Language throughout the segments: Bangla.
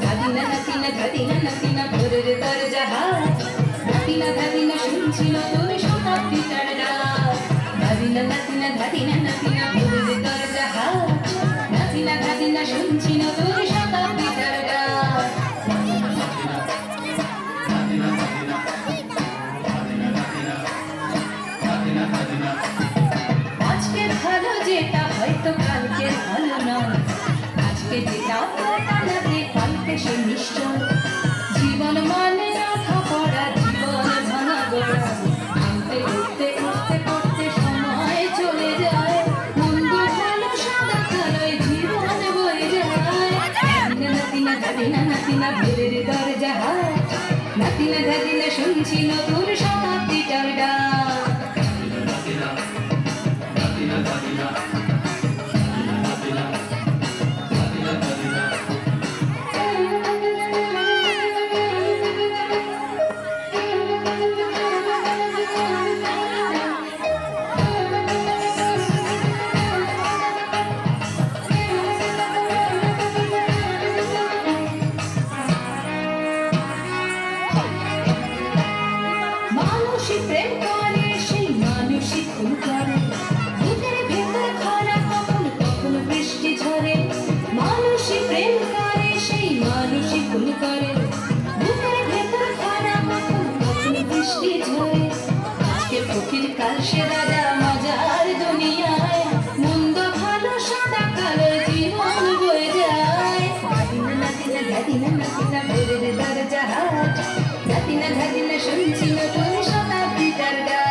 ধাদিনা নাতিনা ধাদিনা নাতিনা ভোরের দরজা হাত ধাদিনা ধাদিনা শুনছিল তোর শতাব্দীটার ডাক ধাদিনা নাতিনা ধাদিনা নাতিনা ভোরের দরজা হাত ধাদিনা ধাদিনা শুনছিল তোর শতাব্দীটার ডাক আজকে ভালো যেটা হয়তো কালকে ভালো নয় আজকে যেটা টানাতে কালকে সে নিশ্চয় জীবন মানে রাখা পড়া জীবন ভাঙা গড়া আনতে উঠতে উঠতে করতে সময় চলে যায় মন্দ ভালো সাদা কালোয় জীবন বয়ে যায় নাতিনা ধাদিনা নাতিনা ভোরের দরজা হাত নাতিনা ধাদিনা শুনছিল তোর শতাব্দীটার ডাক প্রেম করে সেই মানুষই খুন করে বুকের ভেতর খরা কখন কখন বৃষ্টি ঝরে মানুষই প্রেম করে সেই মানুষই খুন করে বুকের ভেতর খরা কখন কখন বৃষ্টি ঝরে আজকে ফকির কাল সে রাজা মজার দুনিয়ায় মন্দ ভালো সাদা কালো জীবন বয়ে যায় ধাদিনা নাতিনা ধাদিনা নাতিনা ভোরের দরজা হাত ধাদিনা ধাদিনা শুনছিল তোর শতাব্দীটার ডাক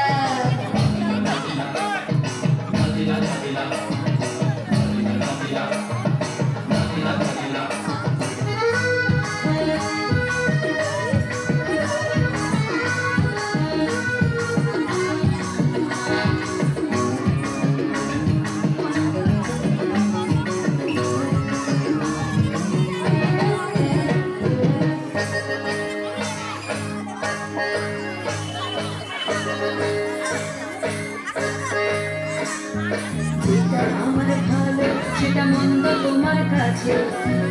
যেটা আমার ভালো সেটা মন্দ তোমার কাছে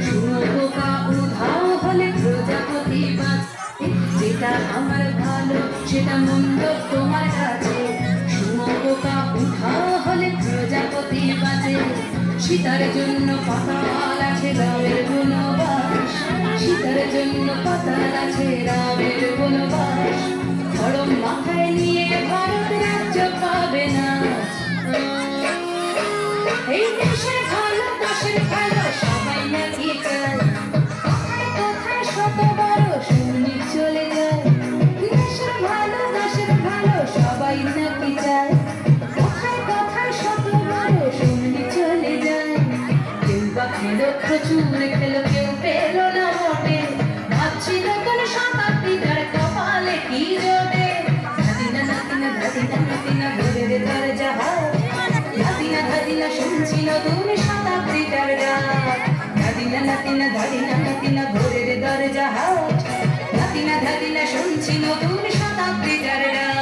শুনো পোকা উধাও হলে প্রজাপতি বাঁচে যেটা আমার ভালো সেটা মন্দ তোমার কাছে শুনো পোকা উধাও হলে প্রজাপতি বাঁচে সীতার জন্য পাতাল আছে রামের বনবাস সীতার জন্য পাতাল আছে রামের বনবাস খড়ম মাথায় নিয়ে ভারত রাজ্য পাবে না এই দেশের ভালো দেশের ভালো সবাই নাকি চায় কোথায় কোথায় শত বড় সৈনিক চলে যায় দেশের ভালো সবাই নাকি চায় কোথায় কোথায় শত বড় সৈনিক চলে যায় কেউ বা খেলো প্রচুর খেলো কেউ পেল না মোটে ভাবছিল কোন শতাব্দীটার কপালে কি জোটে ধাদিনা নাতিনা ধাদিনা নাতিনা ভোরের দরজা হাত ধাদিনা ধাদিনা শুনছিল তুমি শতাব্দীটার ডাক ধাদিনা নাতিনা ধাদিনা নাতিনা ভোরের দরজা হাট ধাদিনা ধাদিনা শুনছিল তুমি শতাব্দীটার ডাক